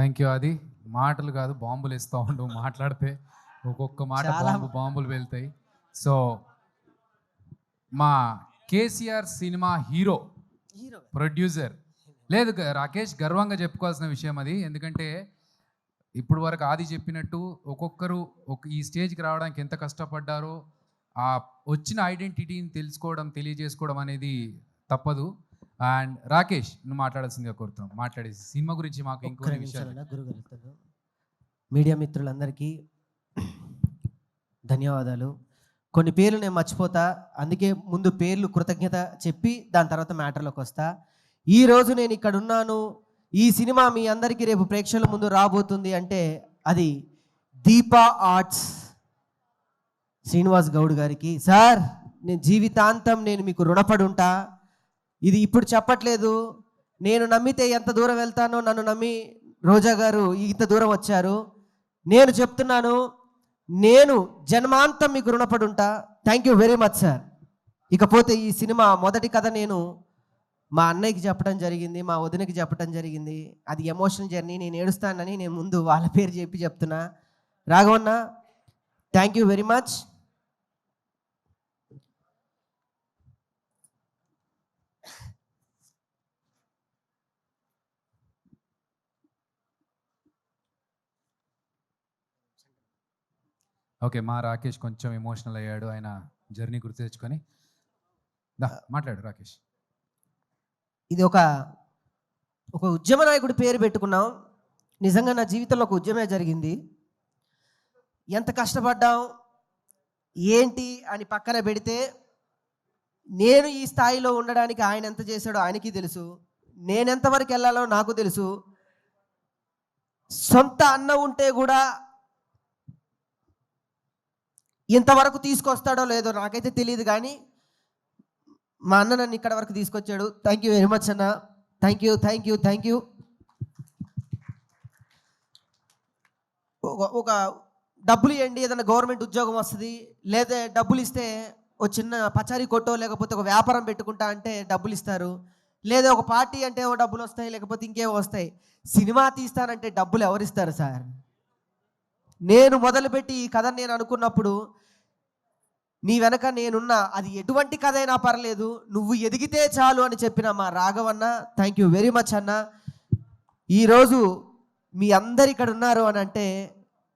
Thank you. అది మాటలు కాదు, బాంబులు ఇస్తూ ఉండు. మాట్లాడితే ఒక్కొక్క మాట బాంబులు వెళ్తాయి. సో మా కేసీఆర్ సినిమా హీరో ప్రొడ్యూసర్ లేదు రాకేష్, గర్వంగా చెప్పుకోవాల్సిన విషయం అది. ఎందుకంటే ఇప్పుడు వరకు ఆది చెప్పినట్టు ఒక్కొక్కరు ఈ స్టేజ్కి రావడానికి ఎంత కష్టపడ్డారో, ఆ వచ్చిన ఐడెంటిటీని తెలుసుకోవడం, తెలియజేసుకోవడం అనేది తప్పదు. అండ్ రాకేష్, నువ్వు మాట్లాడాల్సిందిగా కోరుతున్నాం. మాట్లాడేసి సినిమా గురించి మాకు ఇంకొన్ని విషయాలు. గురుగారు, మీడియా మిత్రులందరికీ ధన్యవాదాలు. కొన్ని పేర్లు నేను మర్చిపోతా, అందుకే ముందు పేర్లు కృతజ్ఞత చెప్పి దాని తర్వాత మ్యాటర్లోకి వస్తా. ఈరోజు నేను ఇక్కడ ఉన్నాను, ఈ సినిమా మీ అందరికీ రేపు ప్రేక్షకుల ముందు రాబోతుంది అంటే అది దీపా ఆర్ట్స్ శ్రీనివాస్ గౌడ్ గారికి. సార్, నేను జీవితాంతం నేను మీకు రుణపడి ఉంటా. ఇది ఇప్పుడు చెప్పట్లేదు, నేను నమ్మితే ఎంత దూరం వెళ్తానో నన్ను నమ్మి రోజా గారు ఇంత దూరం వచ్చారు. నేను చెప్తున్నాను, నేను జన్మాంతం మీకు రుణపడి ఉంటా. Thank you very much sir. ఇకపోతే ఈ సినిమా మొదటి కథ నేను మా అన్నయ్యకి చెప్పడం జరిగింది, మా వదినకి చెప్పడం జరిగింది. అది ఎమోషనల్ జర్నీ, నేను ఏడుస్తానని నేను ముందు వాళ్ళ పేరు చెప్పి చెప్తున్నా. రాఘవన్న, thank you very much. Okay, మా రాకేష్ కొంచెం ఎమోషనల్ అయ్యాడు, ఆయన జర్నీ గుర్తు తెచ్చుకొని. మాట్లాడు రాకేష్. ఇది ఒక ఉద్యమ నాయకుడి పేరు పెట్టుకున్నాం. నిజంగా నా జీవితంలో ఒక ఉద్యమే జరిగింది. ఎంత కష్టపడ్డాం ఏంటి అని పక్కన పెడితే, నేను ఈ స్థాయిలో ఉండడానికి ఆయన ఎంత చేశాడో ఆయనకి తెలుసు, నేనెంతవరకు వెళ్ళాలో నాకు తెలుసు. సొంత అన్న ఉంటే కూడా ఇంతవరకు తీసుకొస్తాడో లేదో నాకైతే తెలియదు, కానీ మా అన్న నన్ను ఇక్కడ వరకు తీసుకొచ్చాడు. థ్యాంక్ యూ వెరీ మచ్ అన్న. Thank you thank you thank you. ఒక డబ్బులు ఇవ్వండి, ఏదైనా గవర్నమెంట్ ఉద్యోగం వస్తుంది, లేదా డబ్బులు ఇస్తే ఒక చిన్న పచారీ కొట్టో లేకపోతే ఒక వ్యాపారం పెట్టుకుంటా అంటే డబ్బులు ఇస్తారు, లేదా ఒక పార్టీ అంటే ఓ డబ్బులు వస్తాయి, లేకపోతే ఇంకేమో వస్తాయి. సినిమా తీస్తానంటే డబ్బులు ఎవరిస్తారు సార్? నేను మొదలుపెట్టి ఈ కథ నేను అనుకున్నప్పుడు, నీ వెనక నేనున్నా, అది ఎటువంటి కథ అయినా పర్లేదు, నువ్వు ఎదిగితే చాలు అని చెప్పిన మా రాఘవన్న, థ్యాంక్ యూ వెరీ మచ్ అన్న. ఈరోజు మీ అందరు ఇక్కడ ఉన్నారు అని అంటే,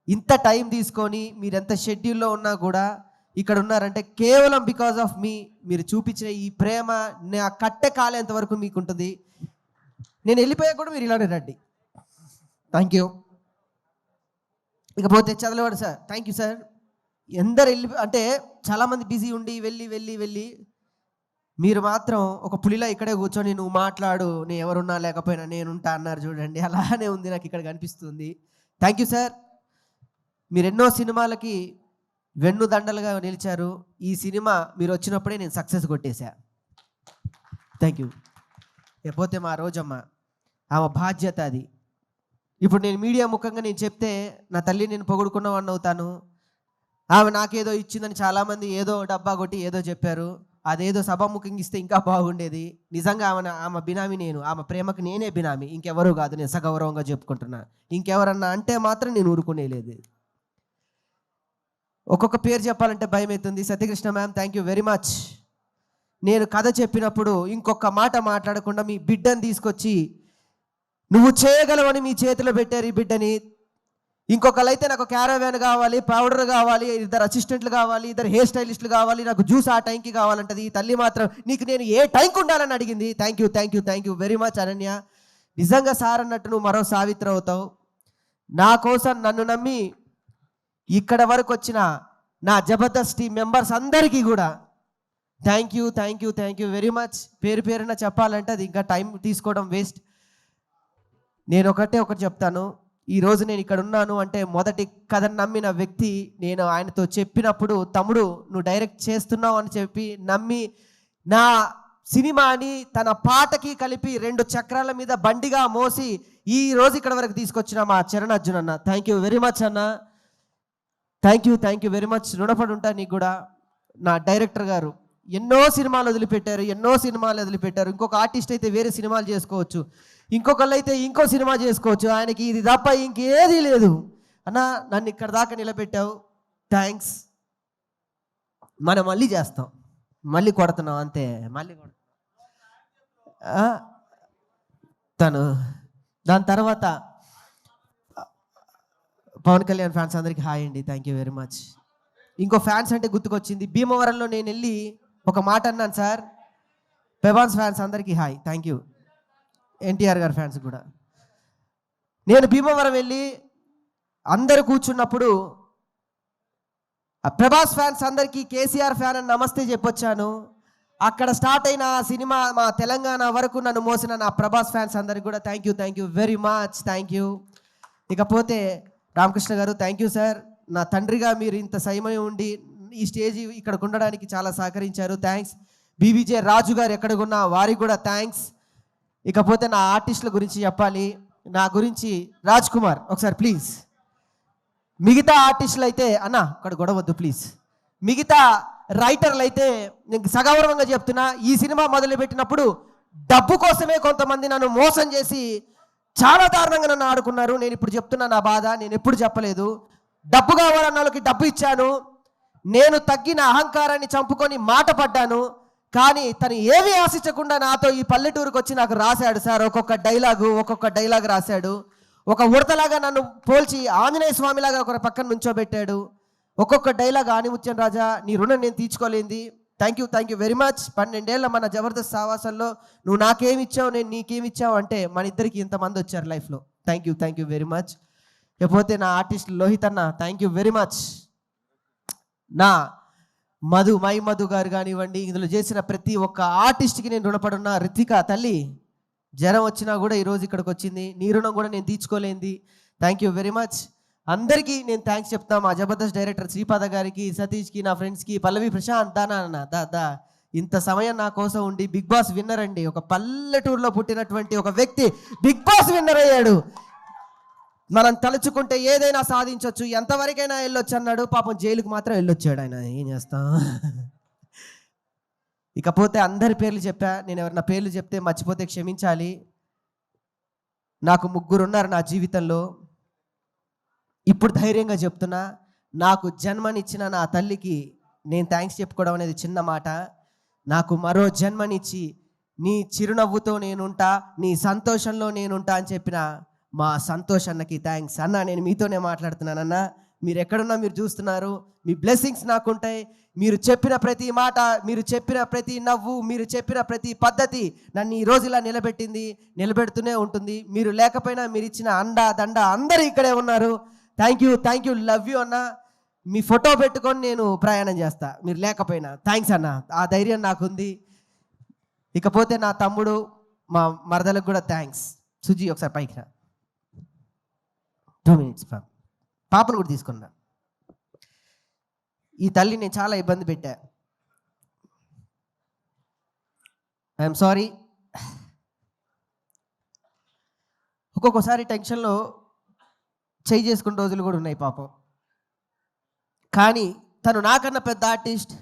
ఇంత టైం తీసుకొని మీరెంత షెడ్యూల్లో ఉన్నా కూడా ఇక్కడ ఉన్నారంటే కేవలం బికాజ్ ఆఫ్ మీ. మీరు చూపించిన ఈ ప్రేమ నా కట్టె కాలేంత వరకు మీకు ఉంటుంది. నేను వెళ్ళిపోయా కూడా మీరు ఇలానే రండి. Thank you. ఇకపోతే చదలవాడు సార్, థ్యాంక్ యూ సార్. ఎందరు వెళ్ళి అంటే చాలామంది బిజీ ఉండి వెళ్ళి మీరు మాత్రం ఒక పులిలా ఇక్కడే కూర్చొని నువ్వు మాట్లాడు, నేను ఎవరున్నా లేకపోయినా నేనుంటా అన్నారు చూడండి. అలానే ఉంది నాకు ఇక్కడ కనిపిస్తుంది. Thank you sir. మీరు ఎన్నో సినిమాలకి వెన్నుదండలుగా నిలిచారు. ఈ సినిమా మీరు వచ్చినప్పుడే నేను సక్సెస్ కొట్టేశా. Thank you. లేకపోతే మా రోజమ్మ, ఆమె బాధ్యత అది. ఇప్పుడు నేను మీడియా ముఖంగా నేను చెప్తే నా తల్లి నేను పొగుడుకున్నవాడిని అవుతాను. ఆమె నాకేదో ఇచ్చిందని చాలామంది ఏదో డబ్బా కొట్టి ఏదో చెప్పారు. అదేదో సభాముఖంగా ఇస్తే ఇంకా బాగుండేది. నిజంగా ఆమె బినామీ నేను, ఆమె ప్రేమకు నేనే బినామీ, ఇంకెవరూ కాదు. నేను సగౌరవంగా చెప్పుకుంటున్నా. ఇంకెవరన్నా అంటే మాత్రం నేను ఊరుకునేలేదు. ఒక్కొక్క పేరు చెప్పాలంటే భయం అవుతుంది. Satyakrishna ma'am, thank you very much. నేను కథ చెప్పినప్పుడు ఇంకొక మాట మాట్లాడకుండా మీ బిడ్డని తీసుకొచ్చి నువ్వు చేయగలవని మీ చేతిలో పెట్టారు ఈ బిడ్డని. ఇంకొకరైతే నాకు క్యారవాన్ కావాలి, పౌడర్ కావాలి, 2 అసిస్టెంట్లు కావాలి, 2 హెయిర్ స్టైలిస్టులు కావాలి, నాకు జ్యూస్ ఆ టైంకి కావాలంటది. ఈ తల్లి మాత్రం నీకు నేను ఏ టైంకి ఉండాలని అడిగింది. Thank you thank you thank you very much Ananya. నిజంగా సార్ అన్నట్టు నువ్వు మరో సావిత్రి అవుతావు. నా కోసం నన్ను నమ్మి ఇక్కడ వరకు వచ్చిన నా జబర్దస్త్ టీం మెంబర్స్ అందరికీ కూడా thank you thank you thank you very much. పేరున చెప్పాలంటే అది ఇంకా టైం తీసుకోవడం వేస్ట్. నేను ఒకటి చెప్తాను. ఈరోజు నేను ఇక్కడ ఉన్నాను అంటే మొదటి కథను నమ్మిన వ్యక్తి నేను. ఆయనతో చెప్పినప్పుడు, తమ్ముడు నువ్వు డైరెక్ట్ చేస్తున్నావు అని చెప్పి నమ్మి నా సినిమాని తన పాటకి కలిపి 2 చక్రాల మీద బండిగా మోసి ఈ రోజు ఇక్కడ వరకు తీసుకొచ్చిన మా చరణ్ అర్జున్ అన్న, థ్యాంక్ యూ వెరీ మచ్ అన్న. Thank you very much. రుణపడి ఉంటా నీకు కూడా. నా డైరెక్టర్ గారు ఎన్నో సినిమాలు వదిలిపెట్టారు. ఇంకొక ఆర్టిస్ట్ అయితే వేరే సినిమాలు చేసుకోవచ్చు. ఇంకొకళ్ళు అయితే ఇంకో సినిమా చేసుకోవచ్చు, ఆయనకి ఇది తప్ప ఇంకేదీ లేదు. అన్న నన్ను ఇక్కడ దాకా నిలబెట్టావు, థ్యాంక్స్. మనం మళ్ళీ చేస్తాం, మళ్ళీ కొడుతున్నాం అంతే, మళ్ళీ కొడుతున్నాం. తను దాని తర్వాత పవన్ కళ్యాణ్ ఫ్యాన్స్ అందరికీ హాయ్ అండి, థ్యాంక్ యూ వెరీ మచ్. ఇంకో ఫ్యాన్స్ అంటే గుర్తుకొచ్చింది, భీమవరంలో నేను వెళ్ళి ఒక మాట అన్నాను సార్. ప్రభాస్ ఫ్యాన్స్ అందరికీ హాయ్, థ్యాంక్ యూ. ఎన్టీఆర్ గారి ఫ్యాన్స్ కూడా. నేను భీమవరం వెళ్ళి అందరు కూర్చున్నప్పుడు ప్రభాస్ ఫ్యాన్స్ అందరికీ కేసీఆర్ ఫ్యాన్ అని నమస్తే చెప్పొచ్చాను. అక్కడ స్టార్ట్ అయిన ఆ సినిమా మా తెలంగాణ వరకు నన్ను మోసిన నా ప్రభాస్ ఫ్యాన్స్ అందరికీ కూడా thank you very much, thank you. ఇకపోతే రామకృష్ణ గారు థ్యాంక్ యూ సార్. నా తండ్రిగా మీరు ఇంత సమయం ఉండి ఈ స్టేజ్ ఇక్కడ ఉండడానికి చాలా సహకరించారు, థ్యాంక్స్. బీబీజే రాజు గారు ఎక్కడికున్నా వారికి కూడా థ్యాంక్స్. ఇకపోతే నా ఆర్టిస్టుల గురించి చెప్పాలి. నా గురించి రాజ్ కుమార్ ఒకసారి ప్లీజ్. మిగతా ఆర్టిస్టులు అయితే అన్న అక్కడ గొడవద్దు ప్లీజ్. మిగతా రైటర్లు అయితే నేను సగౌరవంగా చెప్తున్నా, ఈ సినిమా మొదలుపెట్టినప్పుడు డబ్బు కోసమే కొంతమంది నన్ను మోసం చేసి చాలా దారుణంగా నన్ను ఆడుకున్నారు. నేను ఇప్పుడు చెప్తున్నా నా బాధ, నేను ఎప్పుడు చెప్పలేదు. డబ్బు కావాలన్న వాళ్ళకి డబ్బు ఇచ్చాను, నేను తగ్గిన అహంకారాన్ని చంపుకొని మాట పడ్డాను. కానీ తను ఏమీ ఆశించకుండా నాతో ఈ పల్లెటూరుకు వచ్చి నాకు రాశాడు సార్, ఒక్కొక్క డైలాగ్ రాశాడు. ఒక ఉడతలాగా నన్ను పోల్చి ఆంజనేయ స్వామిలాగా ఒక పక్కన నుంచోబెట్టాడు. ఒక్కొక్క డైలాగ్ ఆనిముత్యం రాజా నీ రుణం నేను తీర్చుకోలేంది. Thank you very much. 12 ఏళ్ళ మన జబర్దస్త్ సావాసంలో నువ్వు నాకేమిచ్చావు నేను నీకేమిచ్చావు అంటే మన ఇద్దరికి ఇంతమంది వచ్చారు లైఫ్లో. Thank you very much. లేకపోతే నా ఆర్టిస్ట్ లోహిత్ అన్న థ్యాంక్ యూ వెరీ మచ్. నా మధు గారు కానివ్వండి, ఇందులో చేసిన ప్రతి ఒక్క ఆర్టిస్ట్కి నేను రుణపడున్న. రితిక తల్లి జ్వరం వచ్చినా కూడా ఈరోజు ఇక్కడికి వచ్చింది, నీ రుణం కూడా నేను తీర్చుకోలేంది. Thank you very much. అందరికీ నేను థ్యాంక్స్ చెప్తాను. మా జబర్దస్త్ డైరెక్టర్ శ్రీపాద గారికి, సతీష్కి, నా ఫ్రెండ్స్కి, పల్లవి ప్రశాంత్ దా ఇంత సమయం నా కోసం ఉండి. బిగ్ బాస్ విన్నర్ అండి, ఒక పల్లెటూరులో పుట్టినటువంటి ఒక వ్యక్తి బిగ్ బాస్ విన్నర్ అయ్యాడు. మనం తలుచుకుంటే ఏదైనా సాధించవచ్చు, ఎంతవరకైనా వెళ్ళొచ్చు అన్నాడు. పాపం జైలుకు మాత్రం వెళ్ళొచ్చాడు ఆయన, ఏం చేస్తాం. ఇకపోతే అందరి పేర్లు చెప్పా, నేను ఎవరైనా పేర్లు చెప్తే మర్చిపోతే క్షమించాలి. నాకు 3 ఉన్నారు నా జీవితంలో. ఇప్పుడు ధైర్యంగా చెప్తున్నా, నాకు జన్మనిచ్చిన నా తల్లికి నేను థ్యాంక్స్ చెప్పుకోవడం అనేది చిన్న మాట. నాకు మరో జన్మనిచ్చి నీ చిరునవ్వుతో నేనుంటా, నీ సంతోషంలో నేనుంటా అని చెప్పిన మా సంతోష్ అన్నకి థ్యాంక్స్. అన్న నేను మీతోనే మాట్లాడుతున్నానన్న, మీరు ఎక్కడున్నా మీరు చూస్తున్నారు, మీ బ్లెస్సింగ్స్ నాకుంటాయి. మీరు చెప్పిన ప్రతి మాట, మీరు చెప్పిన ప్రతి నవ్వు, మీరు చెప్పిన ప్రతి పద్ధతి నన్ను ఈ రోజు ఇలా నిలబెడుతూనే ఉంటుంది. మీరు లేకపోయినా మీరు ఇచ్చిన అండా దండ అందరూ ఇక్కడే ఉన్నారు. థ్యాంక్ యూ లవ్ యూ అన్న. మీ ఫోటో పెట్టుకొని నేను ప్రయాణం చేస్తా మీరు లేకపోయినా. థ్యాంక్స్ అన్న, ఆ ధైర్యం నాకుంది. ఇకపోతే నా తమ్ముడు, మా మరదలకు కూడా థ్యాంక్స్. సుజీ ఒకసారి పైకి రా, 2 minutes పాపను కూడా తీసుకున్నా. ఈ తల్లి నేను చాలా ఇబ్బంది పెట్టా, ఐఎమ్ సారీ. ఒక్కొక్కసారి టెన్షన్లో చేయి చేసుకున్న రోజులు కూడా ఉన్నాయి పాపం. కానీ తను నాకన్నా పెద్ద ఆర్టిస్ట్.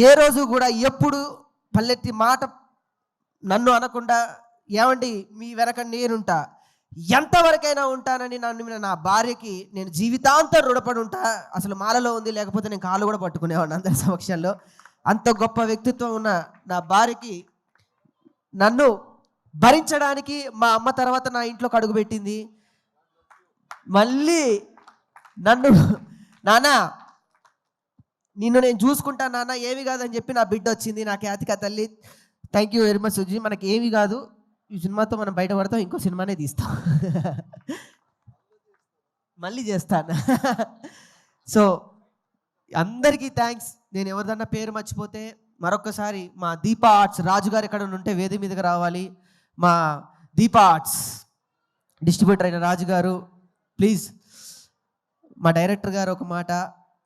ఏ రోజు కూడా ఎప్పుడు పల్లెత్తి మాట నన్ను అనకుండా, ఏమండి మీ వెనక నేనుంటా, ఎంతవరకైనా ఉంటానని నన్ను నా భార్యకి నేను జీవితాంతం రుణపడి ఉంటా. అసలు మాలలో ఉంది, లేకపోతే నేను కాళ్ళు కూడా పట్టుకునేవాడిని అందరి సమక్షంలో. అంత గొప్ప వ్యక్తిత్వం ఉన్న నా భార్యకి నన్ను భరించడానికి మా అమ్మ తర్వాత నా ఇంట్లోకి అడుగుపెట్టింది. మళ్ళీ నన్ను నాన్న నిన్ను నేను చూసుకుంటా నాన్న, ఏమి కాదని చెప్పి నా బిడ్డ వచ్చింది, నా ఖ్యాతిక తల్లి. Thank you very much Suji. మనకి ఏమి కాదు, ఈ సినిమాతో మనం బయటపడతాం, ఇంకో సినిమానే తీస్తాం, మళ్ళీ చేస్తాను. సో అందరికీ థ్యాంక్స్. నేను ఎవరిదన్నా పేరు మర్చిపోతే మరొకసారి మా దీపా ఆర్ట్స్ రాజుగారు ఎక్కడ ఉంటే వేది మీదకి రావాలి. మా దీపా ఆర్ట్స్ డిస్ట్రిబ్యూటర్ అయిన రాజుగారు ప్లీజ్. మా డైరెక్టర్ గారు ఒక మాట,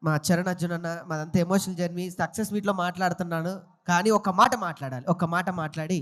మా చరణ్ అర్జున్ అన్న, మాదంతా ఎమోషనల్ జర్నీ. సక్సెస్ మీట్లో మాట్లాడుతున్నాను, కానీ ఒక మాట మాట్లాడాలి. ఒక మాట మాట్లాడి